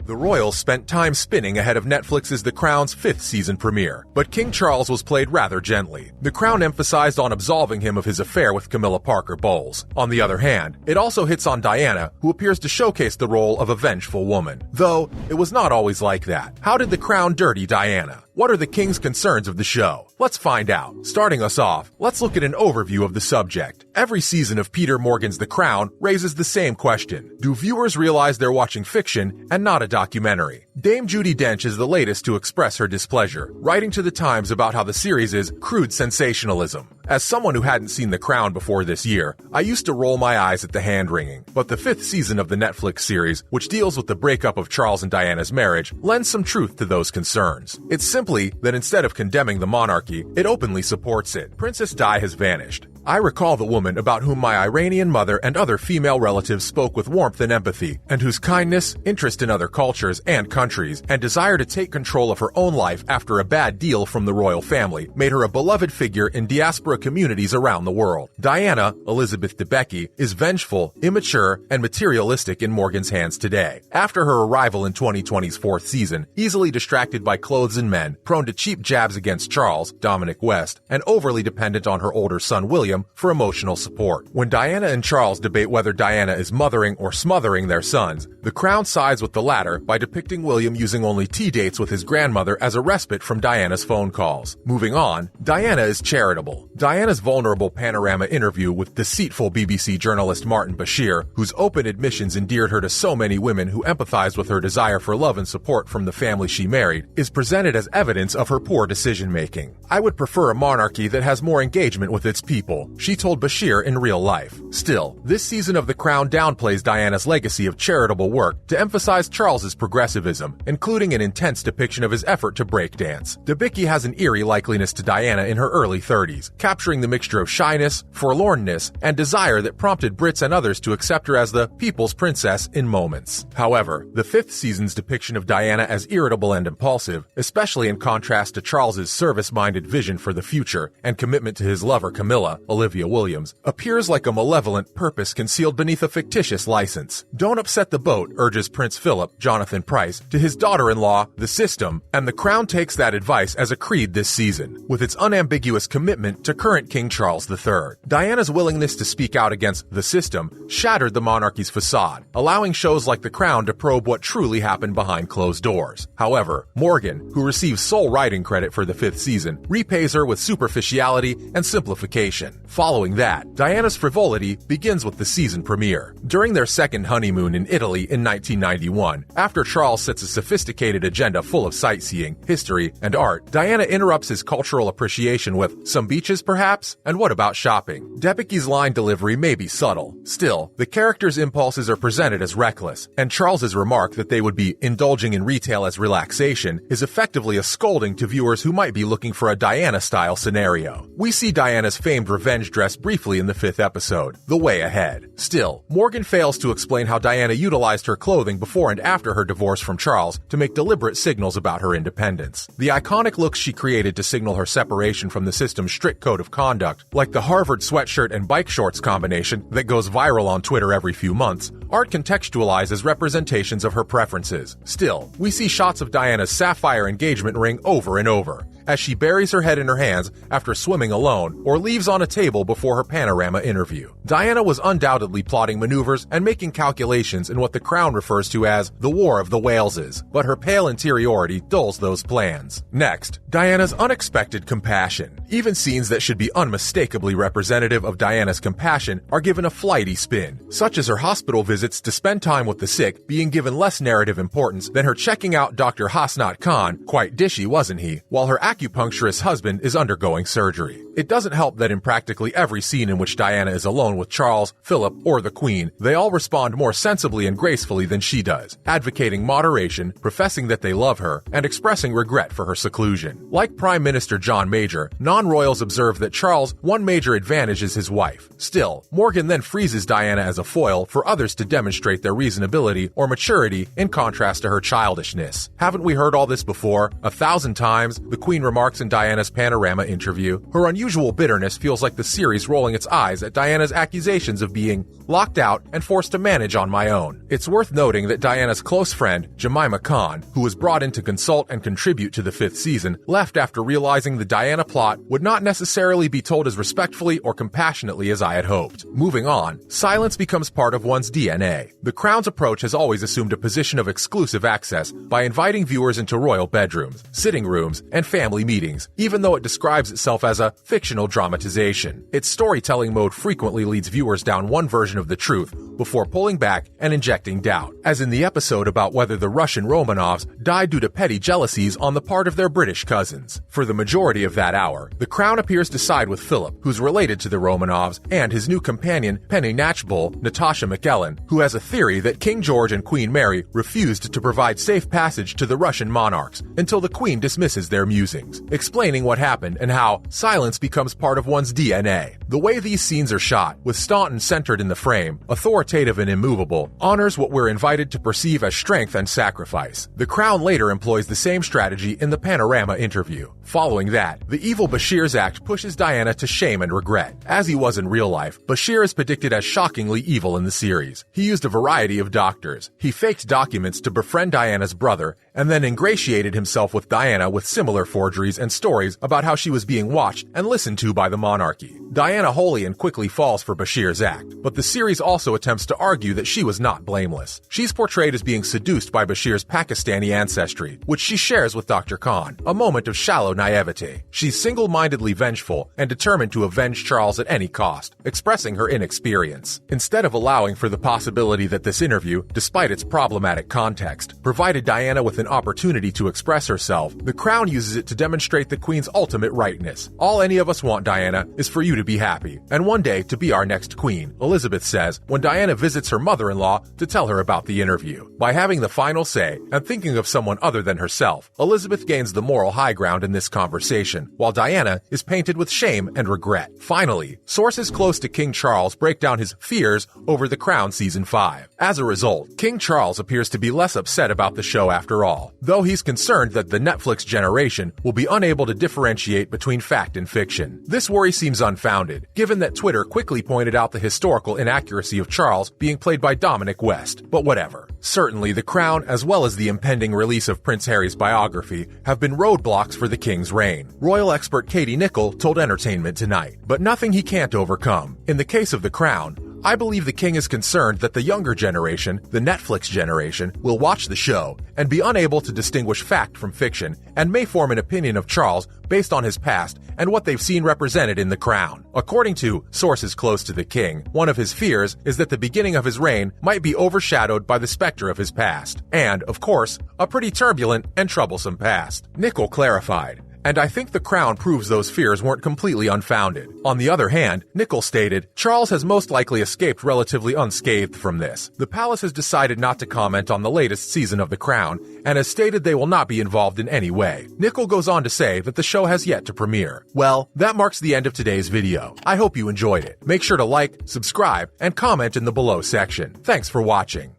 The royals spent time spinning ahead of Netflix's The Crown's 5th season premiere, but King Charles was played rather gently. The Crown emphasized on absolving him of his affair with Camilla Parker Bowles. On the other hand, it also hits on Diana, who appears to showcase the role of a vengeful woman. Though, it was not always like that. How did The Crown dirty Diana? What are the king's concerns of the show? Let's find out. Starting us off, let's look at an overview of the subject. Every season of Peter Morgan's The Crown raises the same question. Do viewers realize they're watching fiction and not a documentary? Dame Judi Dench is the latest to express her displeasure, writing to The Times about how the series is crude sensationalism. As someone who hadn't seen The Crown before this year, I used to roll my eyes at the hand-wringing. But the 5th season of the Netflix series, which deals with the breakup of Charles and Diana's marriage, lends some truth to those concerns. It's simply that instead of condemning the monarchy, it openly supports it. Princess Di has vanished. I recall the woman about whom my Iranian mother and other female relatives spoke with warmth and empathy, and whose kindness, interest in other cultures and countries, and desire to take control of her own life after a bad deal from the royal family made her a beloved figure in diaspora communities around the world. Diana, Elizabeth Debicki, is vengeful, immature, and materialistic in Morgan's hands today. After her arrival in 2020's 4th season, easily distracted by clothes and men, prone to cheap jabs against Charles, Dominic West, and overly dependent on her older son William for emotional support. When Diana and Charles debate whether Diana is mothering or smothering their sons, the Crown sides with the latter by depicting William using only tea dates with his grandmother as a respite from Diana's phone calls. Moving on, Diana is charitable. Diana's vulnerable panorama interview with deceitful BBC journalist Martin Bashir, whose open admissions endeared her to so many women who empathized with her desire for love and support from the family she married, is presented as evidence of her poor decision-making. I would prefer a monarchy that has more engagement with its people, she told Bashir in real life. Still, this season of The Crown downplays Diana's legacy of charitable work to emphasize Charles's progressivism, including an intense depiction of his effort to breakdance. Debicki has an eerie likeliness to Diana in her early 30s, capturing the mixture of shyness, forlornness, and desire that prompted Brits and others to accept her as the people's princess in moments. However, the 5th season's depiction of Diana as irritable and impulsive, especially in contrast to Charles's service-minded vision for the future and commitment to his lover Camilla, Olivia Williams, appears like a malevolent purpose concealed beneath a fictitious license. Don't upset the boat, urges Prince Philip, Jonathan Pryce, to his daughter-in-law, the system, and the Crown takes that advice as a creed this season, with its unambiguous commitment to current King Charles III. Diana's willingness to speak out against the system shattered the monarchy's facade, allowing shows like The Crown to probe what truly happened behind closed doors. However, Morgan, who receives sole writing credit for the 5th season, repays her with superficiality and simplification. Following that, Diana's frivolity begins with the season premiere. During their second honeymoon in Italy in 1991, after Charles sets a sophisticated agenda full of sightseeing, history, and art, Diana interrupts his cultural appreciation with, "Some beaches, perhaps? And what about shopping?" Debicki's line delivery may be subtle. Still, the character's impulses are presented as reckless, and Charles's remark that they would be indulging in retail as relaxation is effectively a scolding to viewers who might be looking for a Diana-style scenario. We see Diana's famed revenge dress briefly in the 5th episode, The Way Ahead. Still, Morgan fails to explain how Diana utilized her clothing before and after her divorce from Charles to make deliberate signals about her independence. The iconic looks she created to signal her separation from the system's strict code of conduct, like the Harvard sweatshirt and bike shorts combination that goes viral on Twitter every few months, aren't contextualized as representations of her preferences. Still, we see shots of Diana's sapphire engagement ring over and over, as she buries her head in her hands after swimming alone or leaves on a table before her panorama interview. Diana was undoubtedly plotting maneuvers and making calculations in what the Crown refers to as the War of the Waleses, but her pale interiority dulls those plans. Next, Diana's unexpected compassion. Even scenes that should be unmistakably representative of Diana's compassion are given a flighty spin, such as her hospital visits to spend time with the sick being given less narrative importance than her checking out Dr. Hasnat Khan, quite dishy wasn't he, while her acupuncturist husband is undergoing surgery. It doesn't help that in practically every scene in which Diana is alone with Charles, Philip, or the Queen, they all respond more sensibly and gracefully than she does, advocating moderation, professing that they love her, and expressing regret for her seclusion. Like Prime Minister John Major, non-royals observe that Charles' one major advantage is his wife. Still, Morgan then freezes Diana as a foil for others to demonstrate their reasonability or maturity in contrast to her childishness. Haven't we heard all this before? 1,000 times, the Queen remarks in Diana's panorama interview. Her unusual usual bitterness feels like the series rolling its eyes at Diana's accusations of being locked out and forced to manage on my own. It's worth noting that Diana's close friend, Jemima Khan, who was brought in to consult and contribute to the 5th season, left after realizing the Diana plot would not necessarily be told as respectfully or compassionately as I had hoped. Moving on, silence becomes part of one's DNA. The Crown's approach has always assumed a position of exclusive access by inviting viewers into royal bedrooms, sitting rooms, and family meetings, even though it describes itself as a fictional dramatization. Its storytelling mode frequently leads viewers down one version of the truth before pulling back and injecting doubt, as in the episode about whether the Russian Romanovs died due to petty jealousies on the part of their British cousins. For the majority of that hour, the Crown appears to side with Philip, who's related to the Romanovs, and his new companion, Penny Natchbull, Natasha McEllen, who has a theory that King George and Queen Mary refused to provide safe passage to the Russian monarchs until the Queen dismisses their musings, explaining what happened and how silence becomes part of one's DNA. The way these scenes are shot, with Staunton centered in the frame, authoritative and immovable, honors what we're invited to perceive as strength and sacrifice. The Crown later employs the same strategy in the Panorama interview. Following that, the evil Bashir's act pushes Diana to shame and regret. As he was in real life, Bashir is predicted as shockingly evil in the series. He used a variety of doctors. He faked documents to befriend Diana's brother, and then ingratiated himself with Diana with similar forgeries and stories about how she was being watched and listened to by the monarchy. Diana wholly and quickly falls for Bashir's act, but the series also attempts to argue that she was not blameless. She's portrayed as being seduced by Bashir's Pakistani ancestry, which she shares with Dr. Khan, a moment of shallow naivete. She's single-mindedly vengeful and determined to avenge Charles at any cost, expressing her inexperience. Instead of allowing for the possibility that this interview, despite its problematic context, provided Diana with an opportunity to express herself, the Crown uses it to demonstrate the Queen's ultimate rightness. All any of us want, Diana, is for you to be happy, and one day to be our next queen, Elizabeth says when Diana visits her mother-in-law to tell her about the interview. By having the final say and thinking of someone other than herself, Elizabeth gains the moral high ground in this conversation, while Diana is painted with shame and regret. Finally, sources close to King Charles break down his fears over The Crown Season 5. As a result, King Charles appears to be less upset about the show after all, though he's concerned that the Netflix generation will be unable to differentiate between fact and fiction. This worry seems unfounded, given that Twitter quickly pointed out the historical inaccuracy of Charles being played by Dominic West, but whatever. Certainly, The Crown, as well as the impending release of Prince Harry's biography, have been roadblocks for the King's reign. Royal expert Katie Nicholl told Entertainment Tonight, but nothing he can't overcome. In the case of The Crown, I believe the King is concerned that the younger generation, the Netflix generation, will watch the show and be unable to distinguish fact from fiction and may form an opinion of Charles based on his past and what they've seen represented in The Crown. According to sources close to the King, one of his fears is that the beginning of his reign might be overshadowed by the specter of his past. And, of course, a pretty turbulent and troublesome past. Nicholl clarified, and I think The Crown proves those fears weren't completely unfounded. On the other hand, Nicholl stated, Charles has most likely escaped relatively unscathed from this. The palace has decided not to comment on the latest season of The Crown, and has stated they will not be involved in any way. Nicholl goes on to say that the show has yet to premiere. Well, that marks the end of today's video. I hope you enjoyed it. Make sure to like, subscribe, and comment in the below section. Thanks for watching.